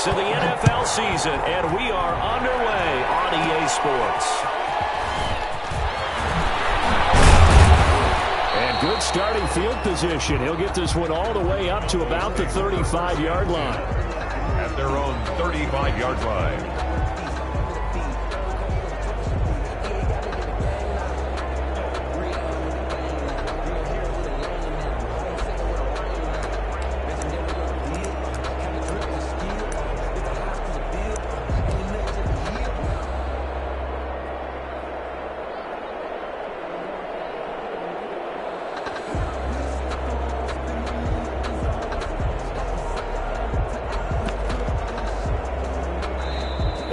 weeks of the NFL season, and we are underway on EA Sports. And good starting field position. He'll get this one all the way up to about the 35-yard line. At their own 35-yard line.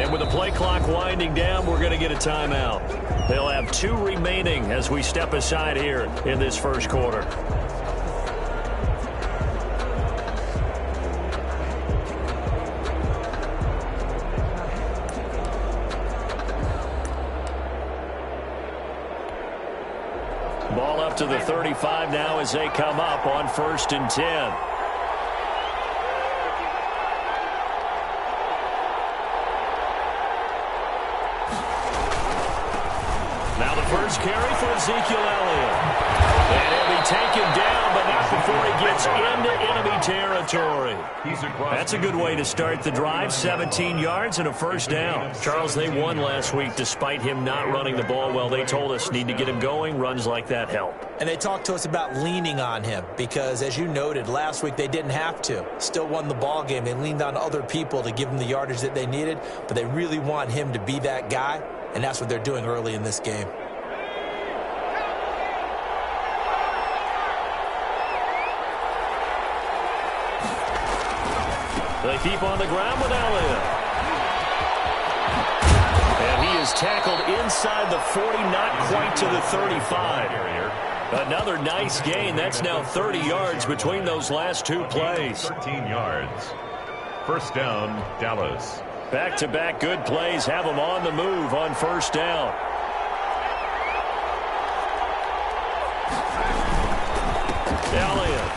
And with the play clock winding down, we're going to get a timeout. They'll have 2 remaining as we step aside here in this first quarter. Ball up to the 35 now as they come up on 1st and 10. Now the first carry for Ezekiel Elliott. And he'll be taken down, but not before he gets into enemy territory. That's a good way to start the drive. 17 yards and a first down. Charles, they won last week despite him not running the ball well. They told us need to get him going. Runs like that help. And they talked to us about leaning on him because, as you noted, last week they didn't have to. Still won the ball game. They leaned on other people to give them the yardage that they needed, but they really want him to be that guy. And that's what they're doing early in this game. They keep on the ground with Elliott. And he is tackled inside the 40, not quite to the 35. Another nice gain. That's now 30 yards between those last 2 plays. 13 yards. First down, Dallas. Back-to-back good plays have them on the move on first down. Elliott.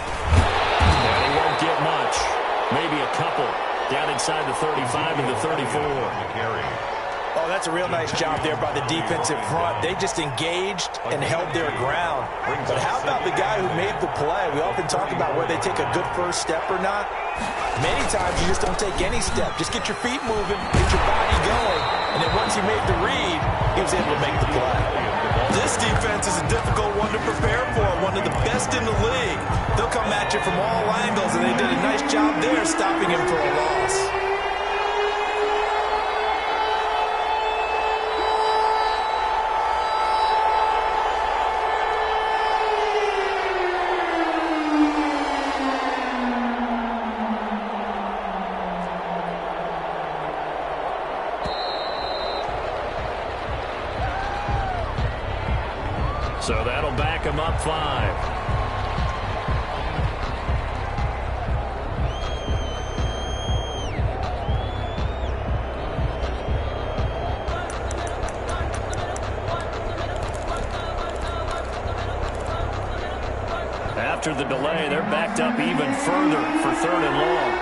And he won't get much. Maybe a couple. Down inside the 35 and the 34. Oh, that's a real nice job there by the defensive front. They just engaged and held their ground. But how about the guy who made the play? We often talk about whether they take a good first step or not. Many times you just don't take any step. Just get your feet moving, get your body going, and then once he made the read, he was able to make the play. This defense is a difficult one to prepare for, one of the best in the league. They'll come at you from all angles, and they did a nice job there stopping him for a loss. So that'll back him up 5. After the delay, they're backed up even further for 3rd and long.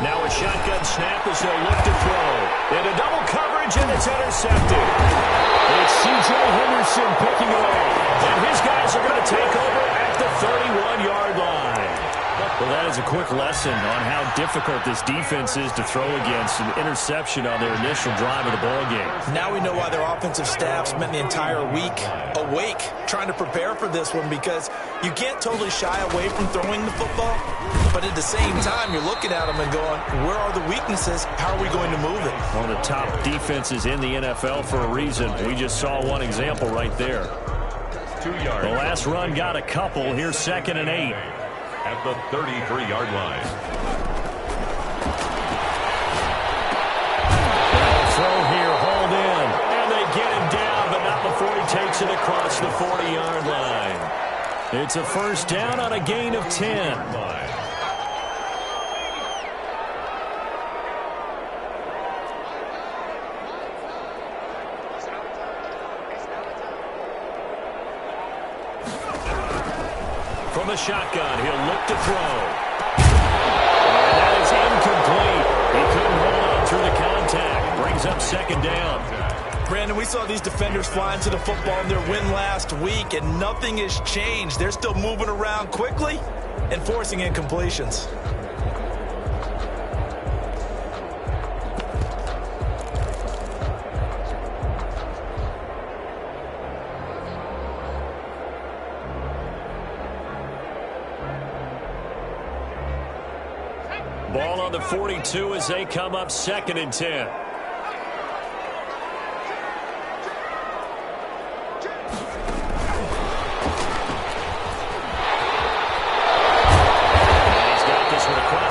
Now a shotgun snap as they'll look to throw. Into double coverage, and it's intercepted. It's C.J. Henderson picking away. And his guys are going to take over at the 31-yard line. Well, that is a quick lesson on how difficult this defense is to throw against. An interception on their initial drive of the ballgame. Now we know why their offensive staff spent the entire week awake trying to prepare for this one, because you can't totally shy away from throwing the football, but at the same time you're looking at them and going, where are the weaknesses? How are we going to move it? One of the top defenses in the NFL for a reason. We just saw one example right there. 2 yards. The last run got a couple. Here's 2nd and 8. At the 33-yard line. Throw here, hauled in. And they get him down, but not before he takes it across the 40-yard line. It's a first down on a gain of 10. From the shotgun, he'll look to throw. And that is incomplete. He couldn't hold on through the contact. Brings up second down. Brandon, we saw these defenders flying to the football in their win last week, and nothing has changed. They're still moving around quickly and forcing incompletions. Ball on the 42 as they come up 2nd and 10.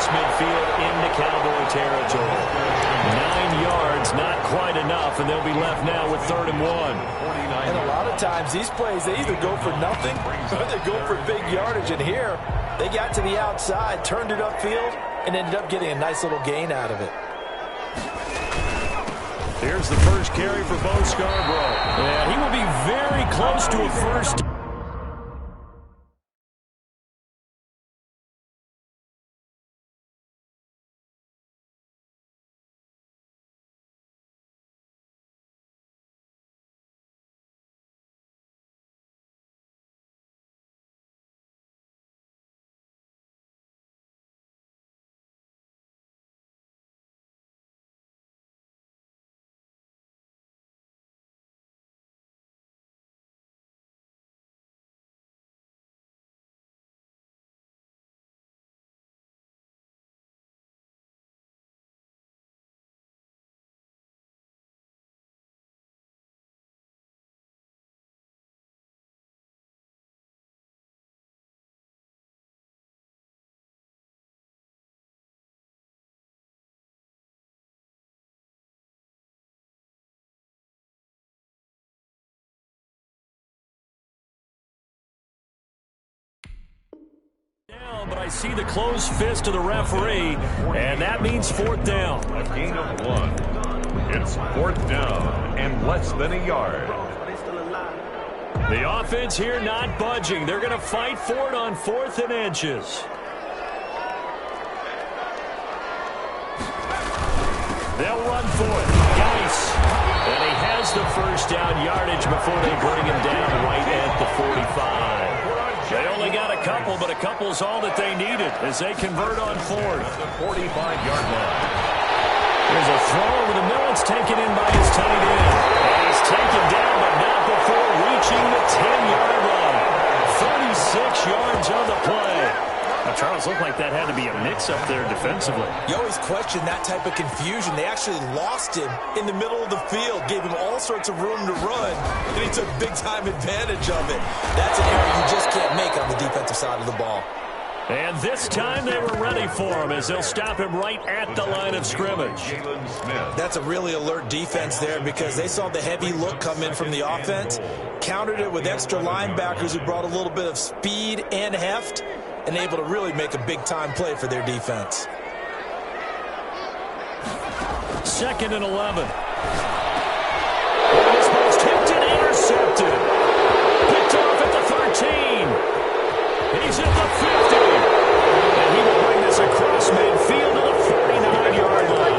Midfield into Cowboy territory. 9 yards, not quite enough, and they'll be left now with 3rd and 1. And a lot of times these plays, they either go for nothing or they go for big yardage. And here, they got to the outside, turned it upfield, and ended up getting a nice little gain out of it. Here's the first carry for Bo Scarborough. Yeah, he will be very close to a first. But I see the closed fist of the referee, and that means 4th down. A gain of 1. It's 4th down and less than a yard. The offense here not budging. They're going to fight for it on 4th and inches. They'll run for it. Geis. And he has the first down yardage before they bring him down right at the 45. They only got a couple, but a couple's all that they needed as they convert on 4th. The 45-yard line. There's a throw over the middle. It's taken in by his tight end. And he's taken down, but not before reaching the 10-yard line. 36 yards on the play. Now, Charles, looked like that had to be a mix-up there defensively. You always question that type of confusion. They actually lost him in the middle of the field, gave him all sorts of room to run, and he took big-time advantage of it. That's an error you just can't make on the defensive side of the ball. And this time they were ready for him as they'll stop him right at the line of scrimmage. That's a really alert defense there because they saw the heavy look come in from the offense, countered it with extra linebackers who brought a little bit of speed and heft, and able to really make a big-time play for their defense. 2nd and 11. This ball's tipped and intercepted. Picked off at the 13. He's at the 50. And he will bring this across midfield to the 49-yard line.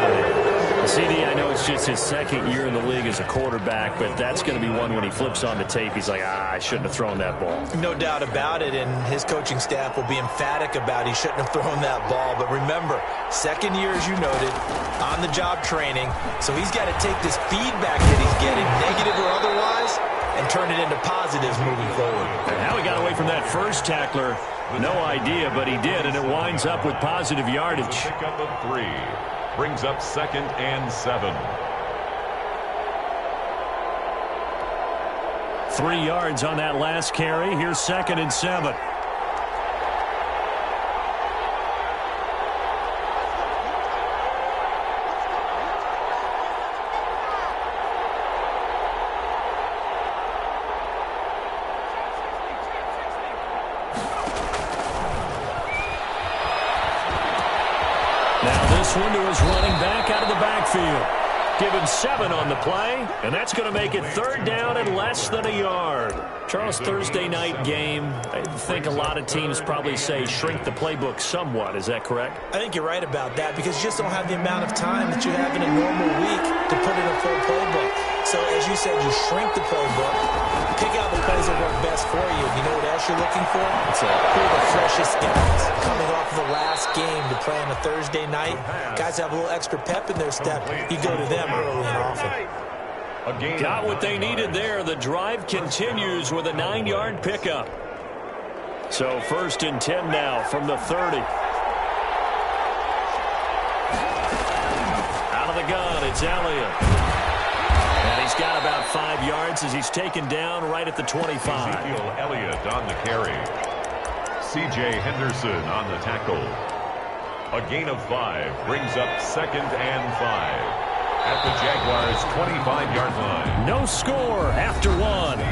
CD, I know it's just his 2nd year in the league as a quarterback, but that's going to be one when he flips on the tape, he's like, I shouldn't have thrown that ball. No doubt about it, and his coaching staff will be emphatic about he shouldn't have thrown that ball. But remember, 2nd year, as you noted, on-the-job training, so he's got to take this feedback that he's getting, negative or otherwise, and turn it into positives moving forward. And how he got away from that first tackler, no idea, but he did, and it winds up with positive yardage. Pick up of 3. Brings up 2nd and 7. 3 yards on that last carry. Here's 2nd and 7. Now this one to his running back out of the backfield. Given 7 on the play, and that's going to make it third down and less than a yard. Charles, Thursday night game, I think a lot of teams probably say shrink the playbook somewhat. Is that correct? I think you're right about that because you just don't have the amount of time that you have in a normal week to put in a full playbook. So, as you said, you shrink the playbook, pick out the plays that work best for you. You know what else you're looking for? Who are the freshest guys coming off of the last game to play on a Thursday night? Guys have a little extra pep in their step. You go to them early and often. Got what they needed there. The drive continues with a 9-yard pickup. So 1st and 10 now from the 30. Out of the gun, it's Elliott. And he's got about 5 yards as he's taken down right at the 25. Ezekiel Elliott on the carry. C.J. Henderson on the tackle. A gain of 5 brings up 2nd and 5. At the Jaguars' 25-yard line. No score after 1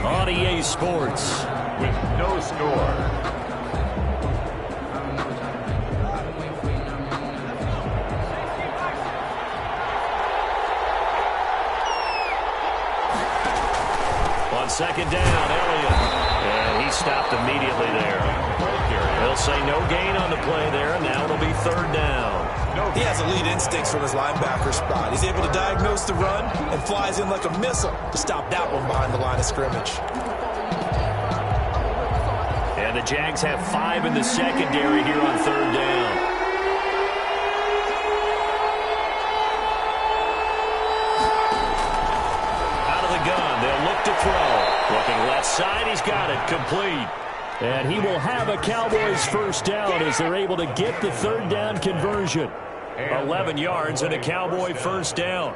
on EA Sports. With no score. On 2nd down, Elliott. And he stopped immediately there. They'll say no gain on the play there, and now it'll be 3rd down. He has elite instincts from his linebacker spot. He's able to diagnose the run and flies in like a missile to stop that one behind the line of scrimmage. And the Jags have 5 in the secondary here on 3rd down. Out of the gun, they'll look to throw. Looking left side, he's got it, complete. And he will have a Cowboys 1st down as they're able to get the 3rd down conversion. 11 yards and a Cowboy 1st down.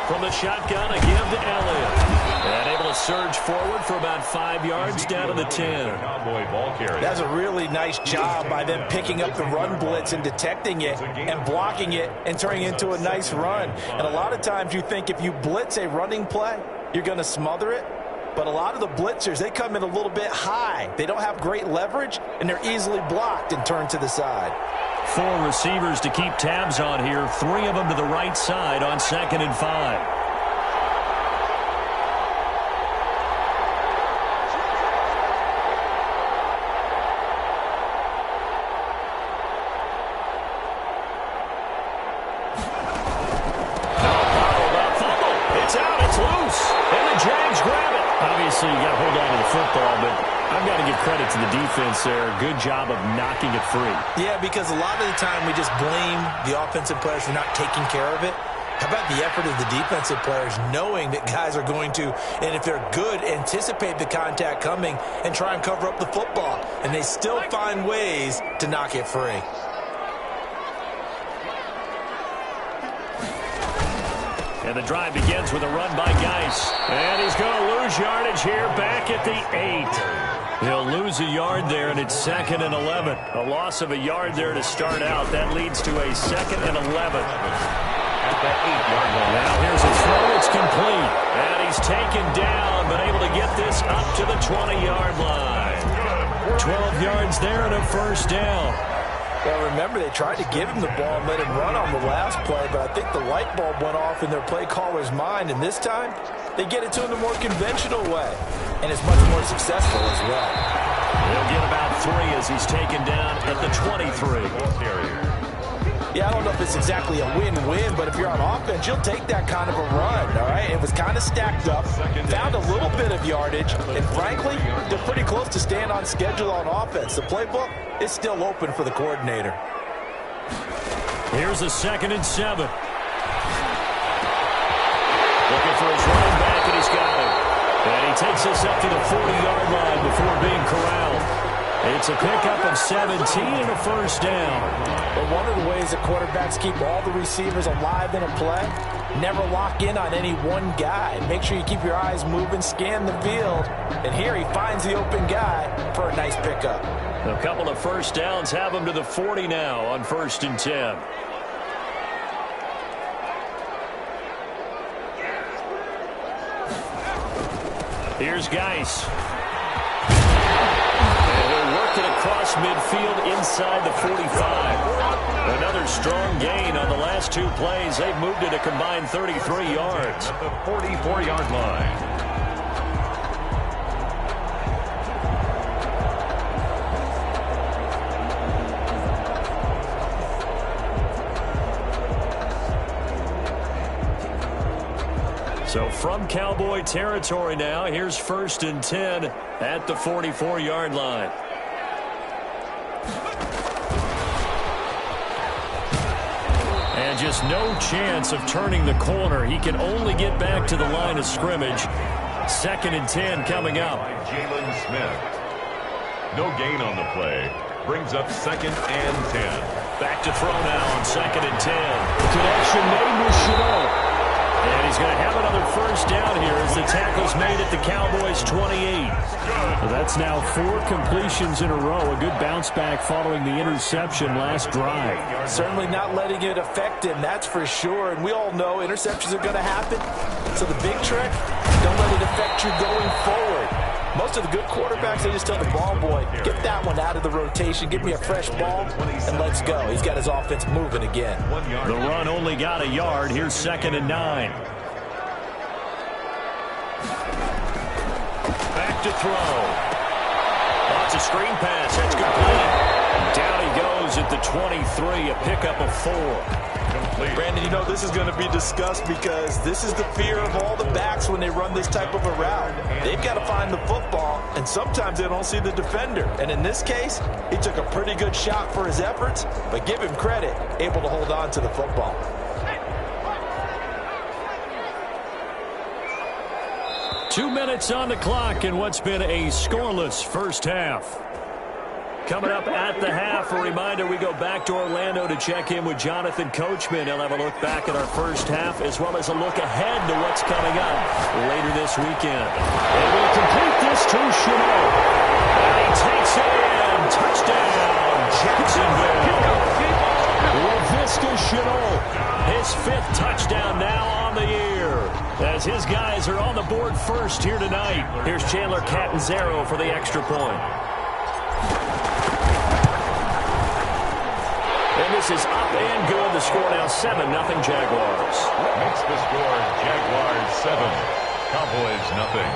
From the shotgun, a give to Elliott. And able to surge forward for about 5 yards down to the 10. That's a really nice job by them picking up the run blitz and detecting it and blocking it and turning it into a nice run. And a lot of times you think if you blitz a running play, you're going to smother it. But a lot of the blitzers, they come in a little bit high. They don't have great leverage, and they're easily blocked and turned to the side. 4 receivers to keep tabs on here. 3 of them to the right side on 2nd and 5. Obviously, you got to hold on to the football, but I've got to give credit to the defense there. Good job of knocking it free. Yeah, because a lot of the time we just blame the offensive players for not taking care of it. How about the effort of the defensive players knowing that guys are going to, and if they're good, anticipate the contact coming and try and cover up the football. And they still find ways to knock it free. And the drive begins with a run by Geis. And he's going to lose yardage here back at the 8. He'll lose a yard there, and it's 2nd and 11. A loss of a yard there to start out. That leads to a 2nd and 11. At that 8-yard line. Now here's a throw. It's complete. And he's taken down, but able to get this up to the 20-yard line. 12 yards there and a 1st down. Well, remember, they tried to give him the ball and let him run on the last play, but I think the light bulb went off in their play caller's mind, and this time they get it to him the more conventional way, and it's much more successful as well. He'll get about 3 as he's taken down at the 23. Yeah, I don't know if it's exactly a win-win, but if you're on offense, you'll take that kind of a run, all right? It was kind of stacked up, found a little bit of yardage, and frankly, they're pretty close to staying on schedule on offense. The playbook is still open for the coordinator. Here's a 2nd and 7. Looking for his running back, and he's got it. And he takes this up to the 40-yard line before being corralled. It's a pickup of 17 and a 1st down. But one of the ways that quarterbacks keep all the receivers alive in a play, never lock in on any one guy. Make sure you keep your eyes moving, scan the field. And here he finds the open guy for a nice pickup. A couple of 1st downs have him to the 40 now on 1st and 10. Here's Geis. across midfield inside the 45. Another strong gain on the last two plays. They've moved it a combined 33 yards. At the 44-yard line. So from Cowboy territory now, here's 1st and 10 at the 44-yard line. And just no chance of turning the corner. He can only get back to the line of scrimmage. 2nd and 10 coming up. Jalen Smith. No gain on the play. Brings up 2nd and 10. Back to throw now on 2nd and 10. Connection made with Chanel. And he's going to have another first down here as the tackle's made at the Cowboys' 28. So that's now 4 completions in a row. A good bounce back following the interception last drive. Certainly not letting it affect him, that's for sure. And we all know interceptions are going to happen. So the big trick, don't let it affect you going forward. Most of the good quarterbacks, they just tell the ball boy, get that one out of the rotation, give me a fresh ball, and let's go. He's got his offense moving again. The run only got a yard. Here's 2nd and 9. Back to throw. Lots of screen pass. That's complete. Down he goes at the 23, a pickup of 4. Brandon, you know this is going to be discussed because this is the fear of all the backs when they run this type of a route. They've got to find the football, and sometimes they don't see the defender. And in this case, he took a pretty good shot for his efforts, but give him credit, able to hold on to the football. Two minutes on the clock in what's been a scoreless first half. Coming up at the half, a reminder, we go back to Orlando to check in with Jonathan Coachman. He'll have a look back at our first half as well as a look ahead to what's coming up later this weekend. They will complete this to Chanel. And he takes it in. Touchdown, Jacksonville. LaVisca Chanel, his 5th touchdown now on the year. As his guys are on the board first here tonight. Here's Chandler Catanzaro for the extra point. And this is up and good. The score now 7-0 Jaguars. Makes the score Jaguars 7, Cowboys nothing.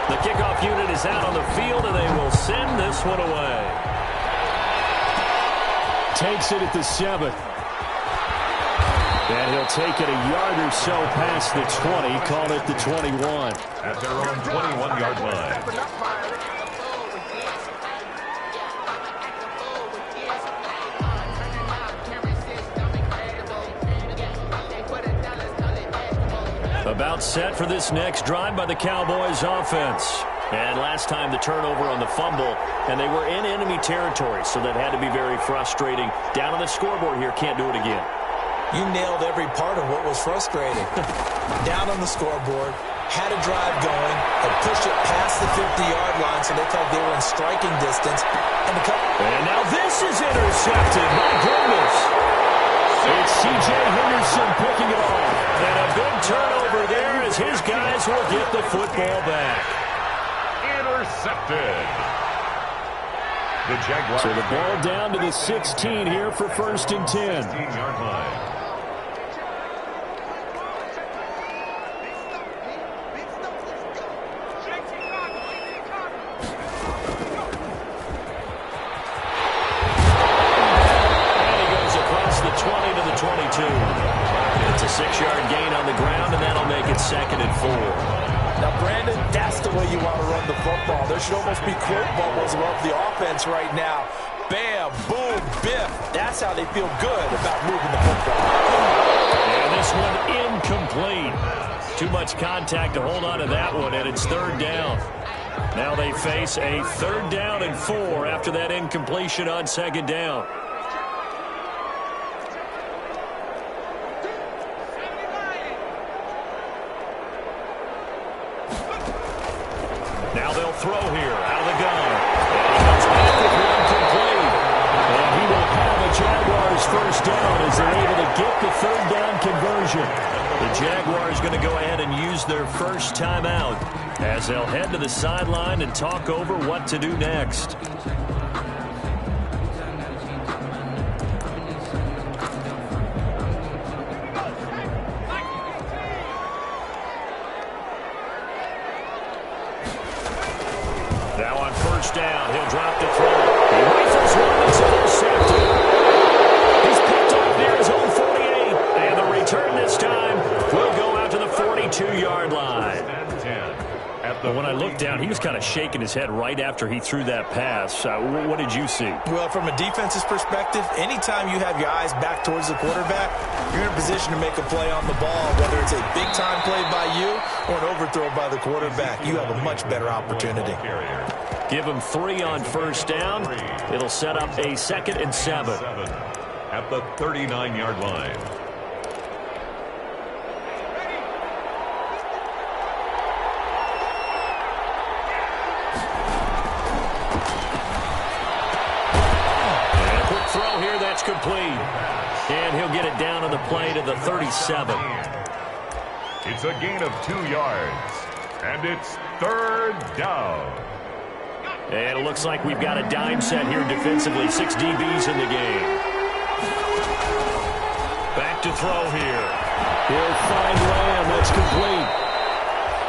The kickoff unit is out on the field, and they will send this one away. Takes it at the 7th. And he'll take it a yard or so past the 20, call it the 21. At their own 21-yard line. About set for this next drive by the Cowboys offense. And last time the turnover on the fumble, and they were in enemy territory, so that had to be very frustrating. Down on the scoreboard here, can't do it again. You nailed every part of what was frustrating. Down on the scoreboard, had a drive going, and pushed it past the 50-yard line, so they felt they were in striking distance. And now this is intercepted. My goodness. It's C.J. Henderson picking it off. And a big turnover there as his guys will get the football back. Intercepted. The Jaguars. So the ball down to the 16 here for 1st and 10. 16-yard line. And he goes across the 20 to the 22. It's a 6-yard gain on the ground, and that'll make it 2nd and 4. Now, Brandon, that's the way you want to run the football. There should almost be quote bubbles above the offense right now. Bam, boom, biff. That's how they feel good about moving the football. And this one incomplete. Too much contact to hold on to that one, and it's 3rd down. Now they face a 3rd down and 4 after that incompletion on 2nd down. Now they'll throw here out of the gun. And he comes back with one complete. Jaguars first down as they're able to get the third down conversion. The Jaguars going to go ahead and use their first timeout as they'll head to the sideline and talk over what to do next. Now on first down, he'll drop the throw. He rifles one that's intercepted. He's picked off near his own 48. And the return this time will go out to the 42-yard line. But when I looked down, he was kind of shaking his head right after he threw that pass. What did you see? Well, from a defense's perspective, anytime you have your eyes back towards the quarterback, you're in a position to make a play on the ball, whether it's a big-time play by you or an overthrow by the quarterback. You have a much better opportunity. Give him 3 on first down. It'll set up a 2nd and 7. At the 39-yard line. Throw here, that's complete. And he'll get it down on the play to the 37. It's a gain of 2 yards. And it's third down. And it looks like we've got a dime set here defensively. 6 DBs in the game. Back to throw here. He'll find Lamb. That's complete.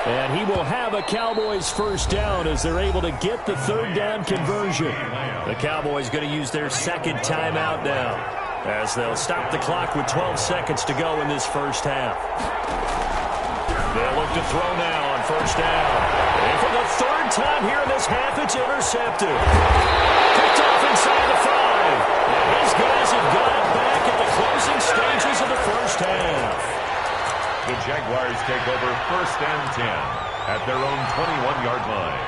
And he will have a Cowboys first down as they're able to get the third down conversion. The Cowboys going to use their 2nd timeout now as they'll stop the clock with 12 seconds to go in this first half. They'll look to throw now on first down. And for the 3rd time here in this half, it's intercepted. Picked off inside the 5. And these guys have got it back at the closing stages of the first half. The Jaguars take over 1st and 10 at their own 21-yard line.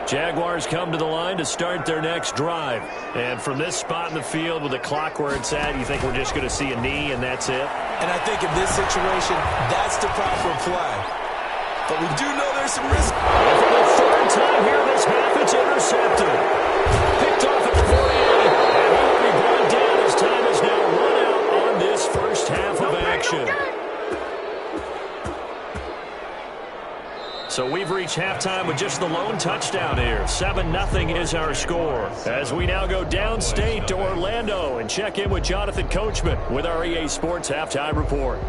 Jaguars come to the line to start their next drive. And from this spot in the field with the clock where it's at, you think we're just going to see a knee and that's it? And I think in this situation, that's the proper play. But we do know there's some risk. And for the 3rd time here in this half, it's intercepted. Picked off at the 48. And he will be brought down as time is now run out on this first half of action. So we've reached halftime with just the lone touchdown here. 7-0 is our score. As we now go downstate to Orlando and check in with Jonathan Coachman with our EA Sports Halftime Report.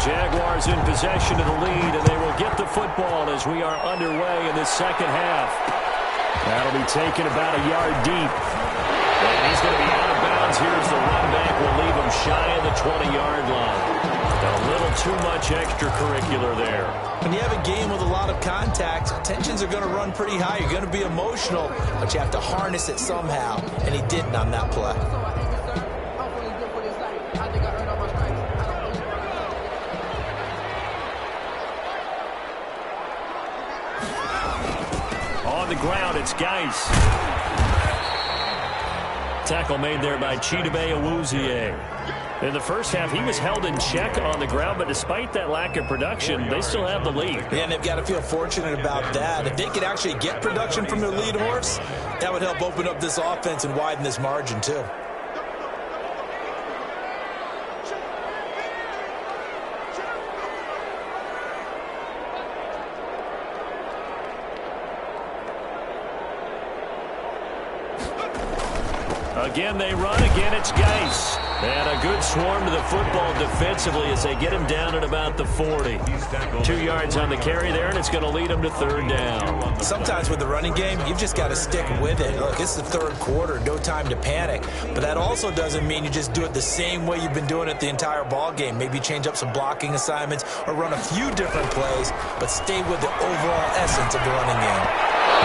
Jaguars in possession of the lead, and they will get the football as we are underway in this second half. That'll be taken about a yard deep. And he's going to be out of bounds here as the run back will leave him shy of the 20-yard line. A little too much extracurricular there. When you have a game with a lot of contact, tensions are going to run pretty high. You're going to be emotional, but you have to harness it somehow, and he didn't on that play. On the ground, it's Geis. Tackle made there by Chidobe Awuzie. In the first half, he was held in check on the ground, but despite that lack of production, they still have the lead. Yeah, and they've got to feel fortunate about that. If they could actually get production from their lead horse, that would help open up this offense and widen this margin, too. Again, they run. Again, it's Geis. And a good swarm to the football defensively as they get him down at about the 40. 2 yards on the carry there, and it's going to lead him to third down. Sometimes with the running game, you've just got to stick with it. Look, it's the third quarter, no time to panic. But that also doesn't mean you just do it the same way you've been doing it the entire ball game. Maybe change up some blocking assignments or run a few different plays, but stay with the overall essence of the running game.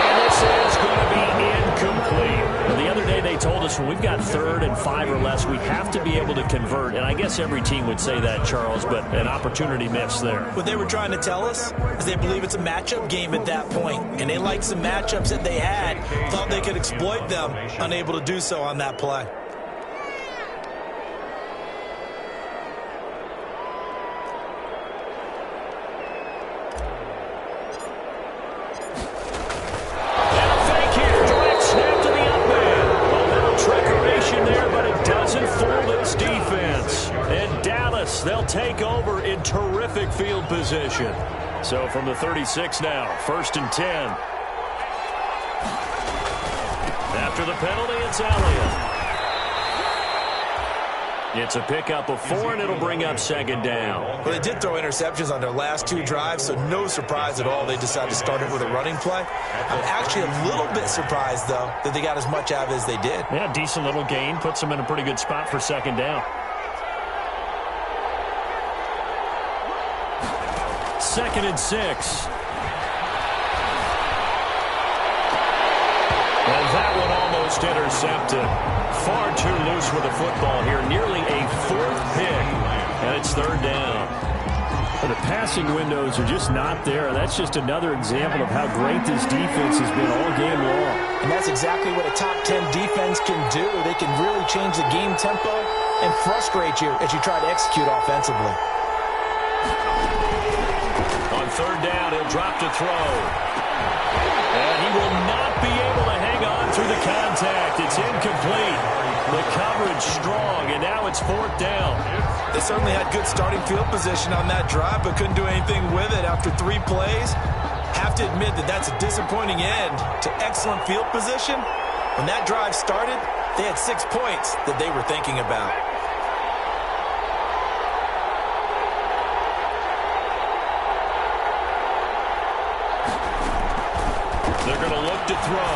And this is going to be incomplete. The other day they told us Dallas, when we've got 3rd and 5 or less, we have to be able to convert. And I guess every team would say that, Charles, but an opportunity missed there. What they were trying to tell us is they believe it's a matchup game at that point. And they liked some matchups that they had, thought they could exploit them, unable to do so on that play. They'll take over in terrific field position. So from the 36 now, 1st and 10. After the penalty, it's Elliott. It's a pickup of 4, and it'll bring up 2nd down. Well, they did throw interceptions on their last 2 drives, so no surprise at all they decided to start it with a running play. I'm actually a little bit surprised, though, that they got as much out of it as they did. Yeah, decent little gain. Puts them in a pretty good spot for 2nd down. 2nd and 6. And that one almost intercepted. Far too loose with the football here. Nearly a 4th pick. And it's 3rd down. The passing windows are just not there. That's just another example of how great this defense has been all game long. And that's exactly what a top 10 defense can do. They can really change the game tempo and frustrate you as you try to execute offensively. On 3rd down, he'll drop to throw. And he will not be able to hang on through the contact. It's incomplete. The coverage strong, and now it's 4th down. They certainly had good starting field position on that drive, but couldn't do anything with it after 3 plays. Have to admit that that's a disappointing end to excellent field position. When that drive started, they had 6 points that they were thinking about. They're going to look to throw.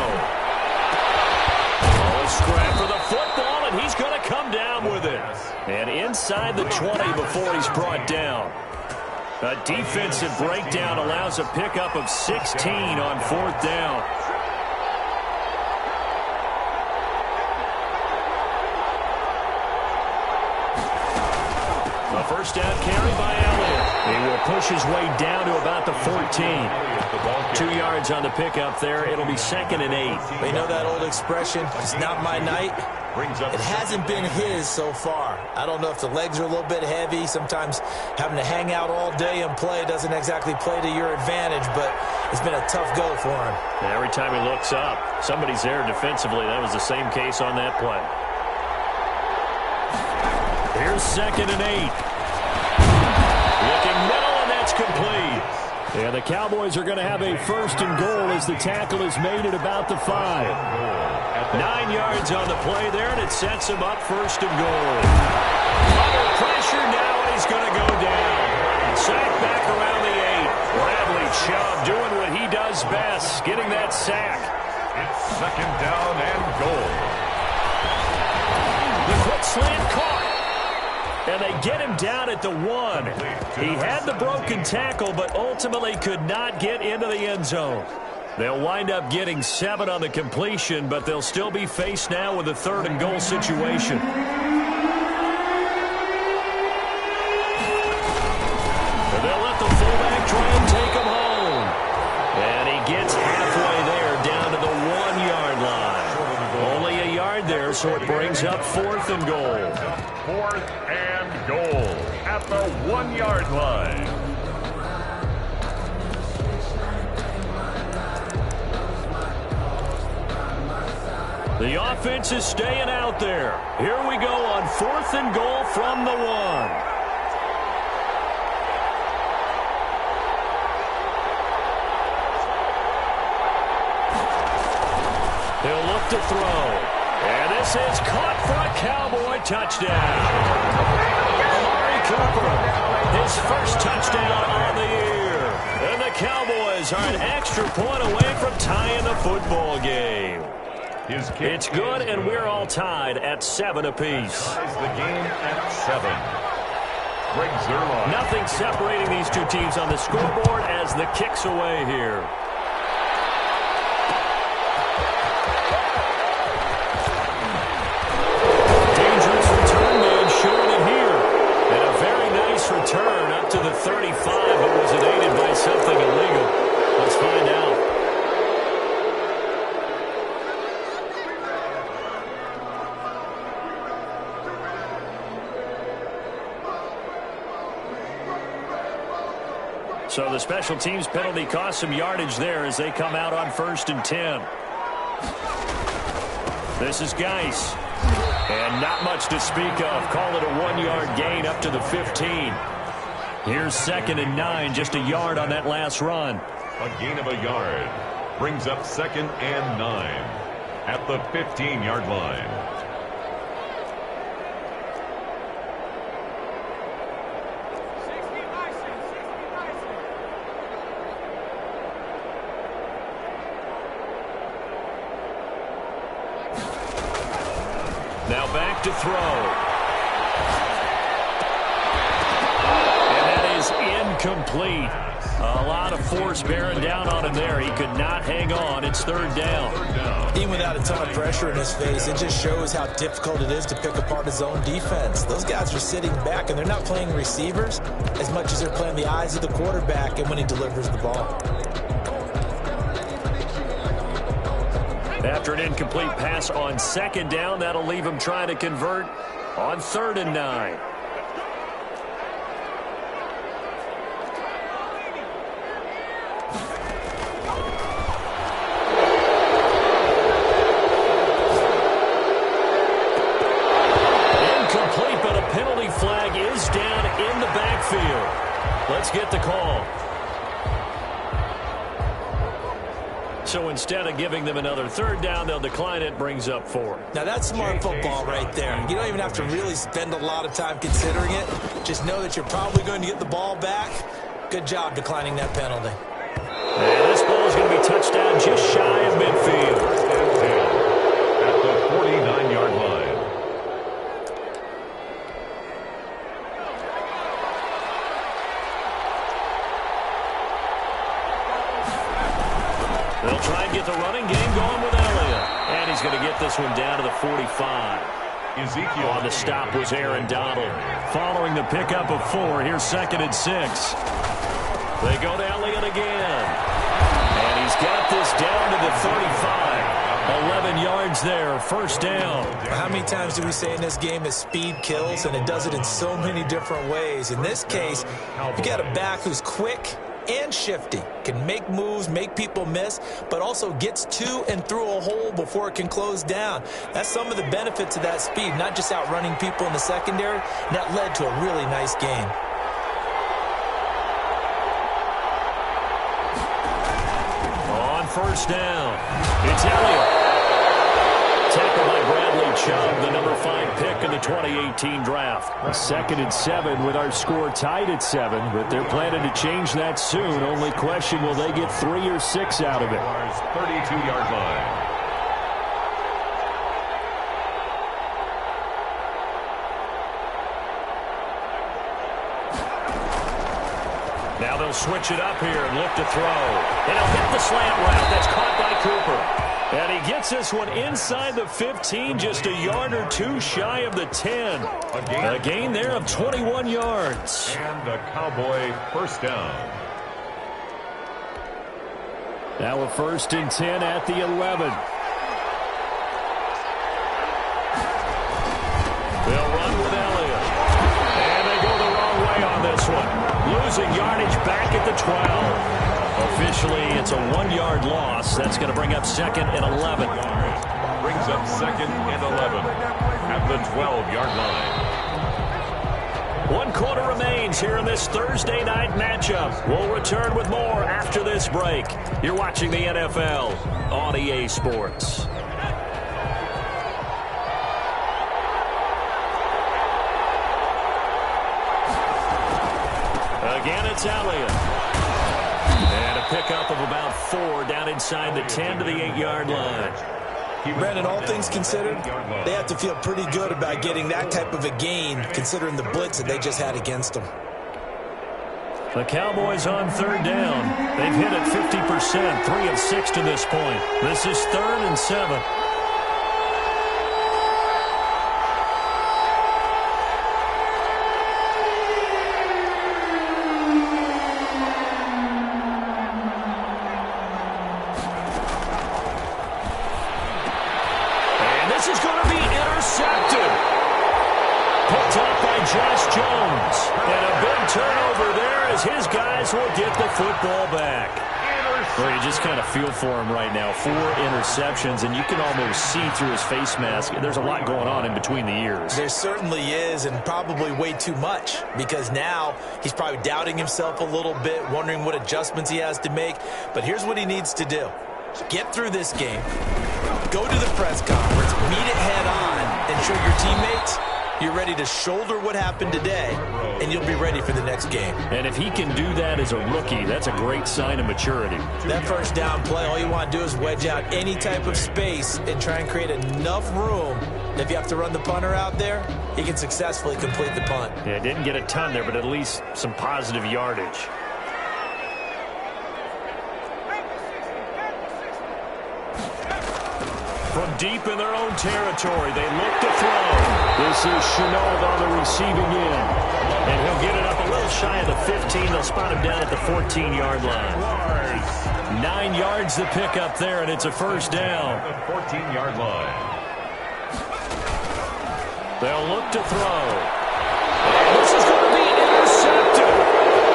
Oh, a scrap for the football, and he's going to come down with it. And inside the 20 before he's brought down. A defensive breakdown allows a pickup of 16 on 4th down. A 1st down carry by Elliott. He will push his way down to about the 14. 2 yards on the pickup there. It'll be 2nd and 8. You know that old expression, it's not my night? It hasn't been his so far. I don't know if the legs are a little bit heavy. Sometimes having to hang out all day and play doesn't exactly play to your advantage, but it's been a tough go for him. And every time he looks up, somebody's there defensively. That was the same case on that play. Here's 2nd and 8. Looking middle, and that's complete. And the Cowboys are going to have a 1st and goal as the tackle is made at about the 5. 9 yards on the play there, and it sets him up 1st and goal. Under pressure now, and he's going to go down. Sack back around the 8. Bradley Chubb doing what he does best, getting that sack. It's 2nd down and goal. The quick slant caught. And they get him down at the 1. He had the broken tackle, but ultimately could not get into the end zone. They'll wind up getting 7 on the completion, but they'll still be faced now with a 3rd and goal situation. And they'll let the fullback try and take him home. And he gets halfway there down to the 1-yard line. Only a yard there, so it brings up 4th and goal. 4th and goal at the 1-yard line. The offense is staying out there. Here we go on 4th and goal from the 1. He'll look to throw. And this is caught for a Cowboy touchdown. Amari Cooper, his 1st touchdown on the year. And the Cowboys are an extra point away from tying the football game. It's good, and we're all tied at 7 apiece. Ties the game at 7. Greg Zerline. Nothing separating these two teams on the scoreboard as the kick's away here. So the special teams penalty cost some yardage there as they come out on 1st and 10. This is Geis. And not much to speak of. Call it a 1-yard gain up to the 15. Here's 2nd and 9, just a yard on that last run. A gain of a yard brings up 2nd and 9 at the 15-yard line. Now back to throw. And that is incomplete. A lot of force bearing down on him there. He could not hang on. It's 3rd down. Even without a ton of pressure in his face, it just shows how difficult it is to pick apart his own defense. Those guys are sitting back, and they're not playing receivers as much as they're playing the eyes of the quarterback and when he delivers the ball. After an incomplete pass on 2nd down, that'll leave him trying to convert on 3rd and 9. Incomplete, but a penalty flag is down in the backfield. Let's get the call. So instead of giving them another 3rd down, they'll decline it. Brings up 4. Now that's smart football right there. You don't even have to really spend a lot of time considering it. Just know that you're probably going to get the ball back. Good job declining that penalty. And this ball is going to be touchdown just shy of midfield. At the 49-yard line. They'll try and get the running game going with Elliott. And he's going to get this one down to the 45. Ezekiel On the stop was Aaron Donald. Following the pickup of 4, here's 2nd and 6. They go to Elliott again. And he's got this down to the 35. 11 yards there, 1st down. How many times do we say in this game that speed kills, and it does it in so many different ways? In this case, you got a back who's quick and shifty, can make moves, make people miss, but also gets to and through a hole before it can close down. That's some of the benefits of that speed, not just outrunning people in the secondary. And that led to a really nice game. On 1st down, it's Elliott. Tackled by Bradley Chubb, the number 5 pick in the 2018 draft. 2nd and 7 with our score tied at 7, but they're planning to change that soon. Only question, will they get 3 or 6 out of it? 32-yard line. Now they'll switch it up here and look to throw. And he'll hit the slant route. That's caught by Cooper. And he gets this one inside the 15, just a yard or 2 shy of the 10. A gain there of 21 yards. And a Cowboy 1st down. Now a 1st and 10 at the 11. They'll run with Elliott. And they go the wrong way on this one. Losing yardage back at the 12. Officially, it's a 1-yard loss. That's going to bring up 2nd and 11. Brings up 2nd and 11 at the 12-yard line. 1 quarter remains here in this Thursday night matchup. We'll return with more after this break. You're watching the NFL on EA Sports. Again, it's Elliott. And a pickup of about 4 down inside the 10 to the 8-yard line. Brandon, all things considered, they have to feel pretty good about getting that type of a gain, considering the blitz that they just had against them. The Cowboys on 3rd down. They've hit it 50%, 3 of 6 to this point. This is 3rd and 7. This is going to be intercepted. Picked up by Josh Jones. And a big turnover there as his guys will get the football back. Well, you just kind of feel for him right now. 4 interceptions, and you can almost see through his face mask. There's a lot going on in between the ears. There certainly is, and probably way too much, because now he's probably doubting himself a little bit, wondering what adjustments he has to make. But here's what he needs to do. Get through this game, go to the press conference, meet it head on, and show your teammates you're ready to shoulder what happened today, and you'll be ready for the next game. And if he can do that as a rookie, that's a great sign of maturity. That first down play, all you want to do is wedge out any type of space and try and create enough room that if you have to run the punter out there, he can successfully complete the punt. Yeah, didn't get a ton there, but at least some positive yardage. From deep in their own territory, they look to throw. This is Chenault on the receiving end. And he'll get it up a little shy of the 15. They'll spot him down at the 14-yard line. 9 yards to pick up there, and it's a first down. The 14-yard line. They'll look to throw. And this is going to be intercepted.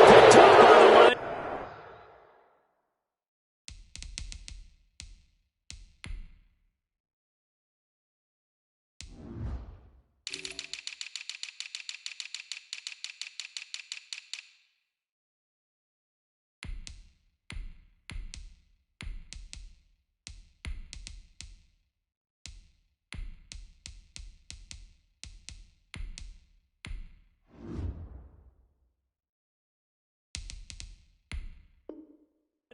Picked up by the line.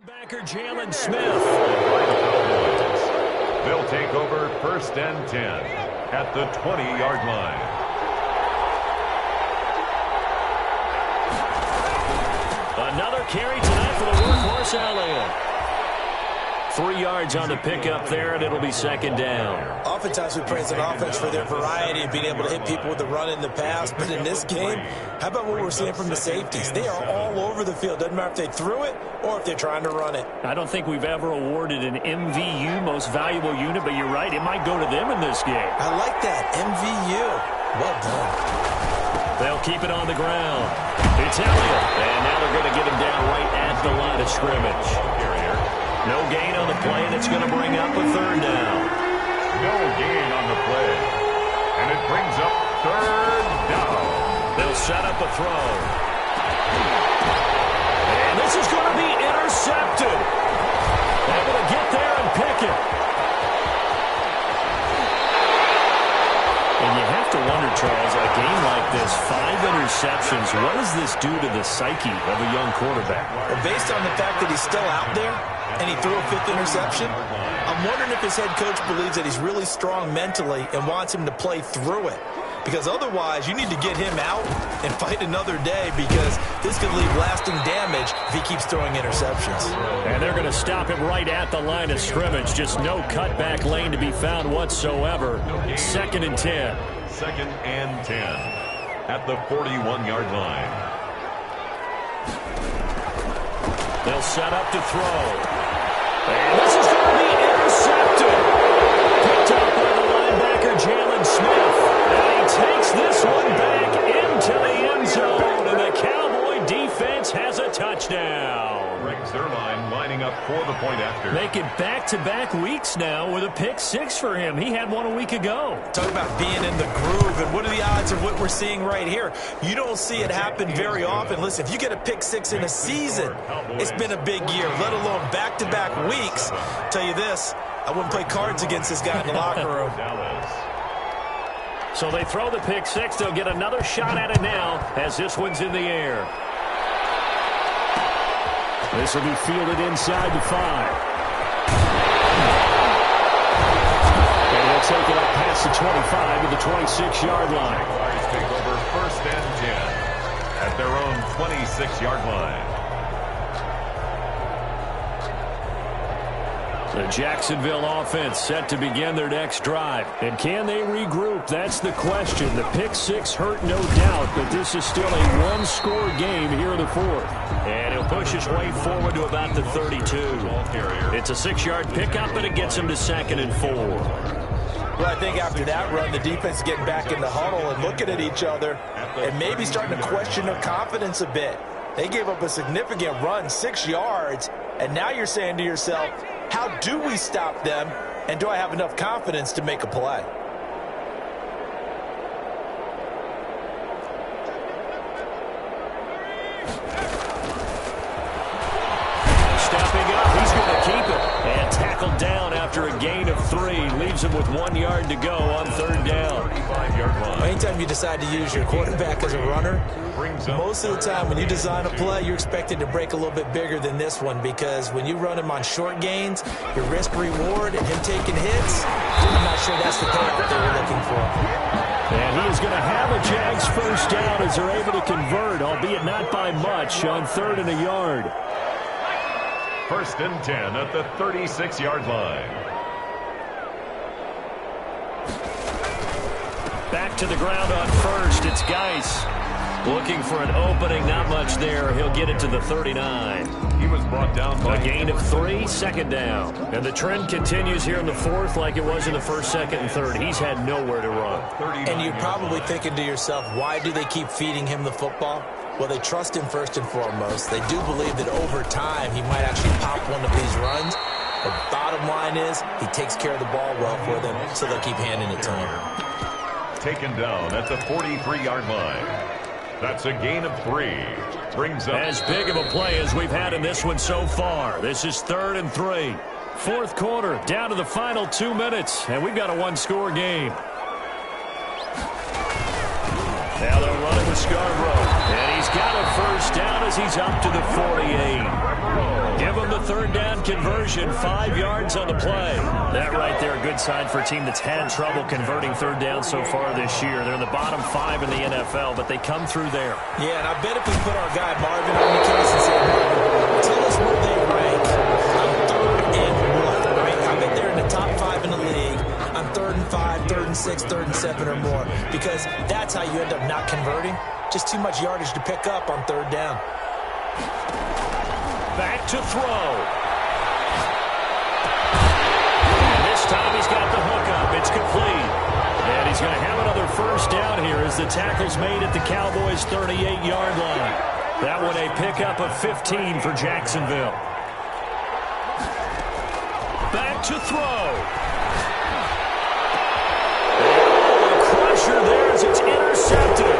Backer Jalen Smith. They'll take over 1st and 10 at the 20-yard line. Another carry tonight for the workhorse Elliott. 3 yards on the pickup there, and it'll be 2nd down. Oftentimes we praise an offense for their variety of being able to hit people with the run in the pass, but in this game, how about what we're seeing from the safeties? They are all over the field. Doesn't matter if they threw it or if they're trying to run it. I don't think we've ever awarded an MVU, most valuable unit, but you're right, it might go to them in this game. I like that, MVU. Well done. They'll keep it on the ground. It's Elliott, and now they're going to get him down right at the line of scrimmage. No gain on the play, and it's going to bring up a 3rd down. No gain on the play, and it brings up 3rd down. They'll set up a throw. And this is going to be intercepted. Able to get there and pick it. And you have to wonder, Charles, a game like this, 5 interceptions, what does this do to the psyche of a young quarterback? Well, based on the fact that he's still out there and he threw a 5th interception, I'm wondering if his head coach believes that he's really strong mentally and wants him to play through it. Because otherwise, you need to get him out and fight another day, because this could leave lasting damage if he keeps throwing interceptions. And they're going to stop him right at the line of scrimmage. Just no cutback lane to be found whatsoever. 2nd and 10. 2nd and 10 at the 41-yard line. They'll set up to throw. And this is going to be intercepted. Picked up by the linebacker, Jalen Smith. And he takes this one back into the end zone. And the Cowboy defense has a touchdown. Greg Zuerlein lining up for the point after. Making back-to-back weeks now with a pick 6 for him. He had one a week ago. Talk about being in the groove, and what are the odds of what we're seeing right here? You don't see it happen very often. Listen, if you get a pick 6 in a season, it's been a big year, let alone back-to-back weeks. Tell you this, I wouldn't play cards against this guy in the locker room. So they throw the pick 6. They'll get another shot at it now as this one's in the air. This will be fielded inside the 5. And they'll take it up past the 25 to the 26-yard line. Jaguars take over 1st and 10 at their own 26-yard line. The Jacksonville offense set to begin their next drive. And can they regroup? That's the question. The pick 6 hurt, no doubt, but this is still a one-score game here in the 4th. And he'll push his way forward to about the 32. It's a 6-yard pickup, but it gets him to 2nd and 4. Well, I think after that run, the defense is getting back in the huddle and looking at each other and maybe starting to question their confidence a bit. They gave up a significant run, 6 yards, and now you're saying to yourself, how do we stop them, and do I have enough confidence to make a play? Stepping up, he's going to keep it. And tackled down after a gain of 3. Leaves him with 1 yard to go on third down. Anytime you decide to use your quarterback as a runner, most of the time when you design a play, you're expected to break a little bit bigger than this one, because when you run him on short gains, your risk-reward and him taking hits, I'm not sure that's the payoff they were looking for. And he is going to have a Jags first down as they're able to convert, albeit not by much, on 3rd and a yard. 1st and 10 at the 36-yard line. Back to the ground on 1st. It's Geis looking for an opening. Not much there. He'll get it to the 39. He was brought down by a gain of 3, 2nd down. And the trend continues here in the 4th like it was in the 1st, 2nd, and 3rd. He's had nowhere to run. And you're probably thinking to yourself, why do they keep feeding him the football? Well, they trust him first and foremost. They do believe that over time he might actually pop one of these runs. The bottom line is he takes care of the ball well for them, so they'll keep handing it to him. Taken down at the 43-yard line. That's a gain of 3. Brings up as big of a play as we've had in this one so far. This is 3rd and 3. 4th quarter, down to the final 2 minutes, and we've got a 1-score game. Now they'll run it with Scarborough. And he's got a first down as he's up to the 48. Give him the 3rd down conversion, 5 yards on the play. That right there, a good sign for a team that's had trouble converting 3rd down so far this year. They're in the bottom 5 in the NFL, but they come through there. Yeah, and I bet if we put our guy Marvin on the case and say, Marvin, tell us where they rank on 3rd and 1. Right? I bet they're in the top 5 in the league on 3rd and 5, 3rd and 6, 3rd and 7 or more, because that's how you end up not converting. Just too much yardage to pick up on 3rd down. Back to throw. And this time he's got the hook up. It's complete. And he's going to have another first down here as the tackle's made at the Cowboys' 38-yard line. That one a pickup of 15 for Jacksonville. Back to throw. And a crusher there as it's intercepted.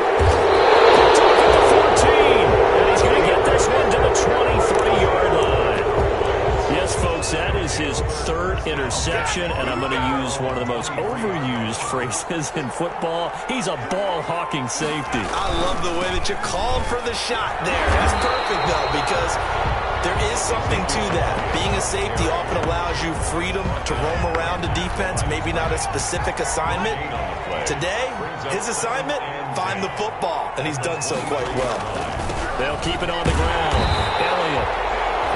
That is his 3rd interception, and I'm going to use one of the most overused phrases in football. He's a ball-hawking safety. I love the way that you called for the shot there. That's perfect, though, because there is something to that. Being a safety often allows you freedom to roam around the defense, maybe not a specific assignment. Today, his assignment, find the football, and he's done so quite well. They'll keep it on the ground. Elliott.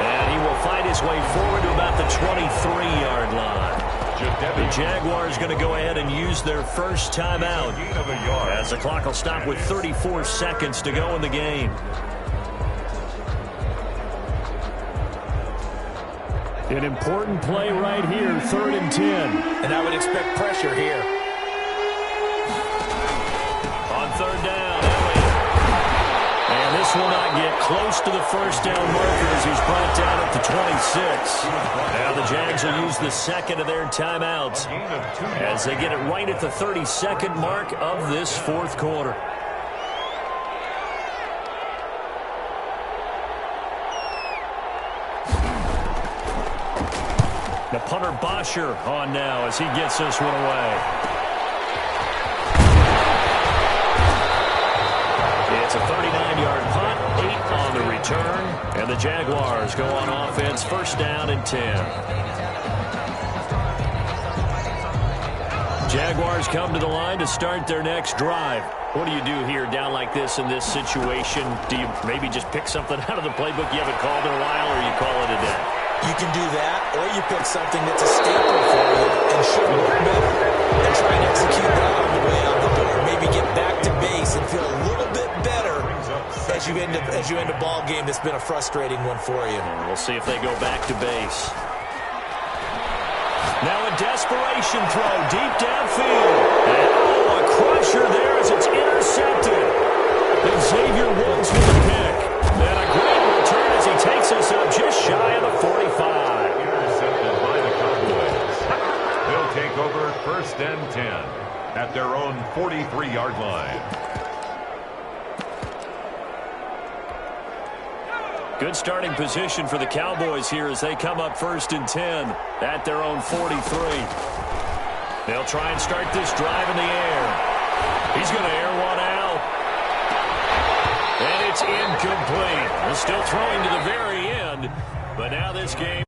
And he will find his way forward to about the 23-yard line. The Jaguars going to go ahead and use their first timeout as the clock will stop with 34 seconds to go in the game. An important play right here, 3rd and 10. And I would expect pressure here. On 3rd down. And this will not get close to the first down marker as he's brought down at the 26. Now the Jags will use the 2nd of their timeouts as they get it right at the 32nd mark of this 4th quarter. The punter Bosher on now as he gets this one away. It's a 39-yard punt, 8 on the return, and the Jaguars go on offense, 1st down and 10. Jaguars come to the line to start their next drive. What do you do here down like this in this situation? Do you maybe just pick something out of the playbook you haven't called in a while, or you call it a day? You can do that, or you pick something that's a staple for you and should work better and try and execute that on the way out the door. Maybe get back to base and feel a little bit better as you end a ball game that's been a frustrating one for you. And we'll see if they go back to base. Now a a desperation throw deep downfield. And oh, a crusher there as it's intercepted. And Xavier Woods with a pick. And a great return as he takes us up just shy of the 45. Intercepted by the Cowboys. They'll take over 1st and 10 at their own 43-yard line. Good starting position for the Cowboys here as they come up 1st and 10 at their own 43. They'll try and start this drive in the air. He's going to air one out. And it's incomplete. They're still throwing to the very end, but now this game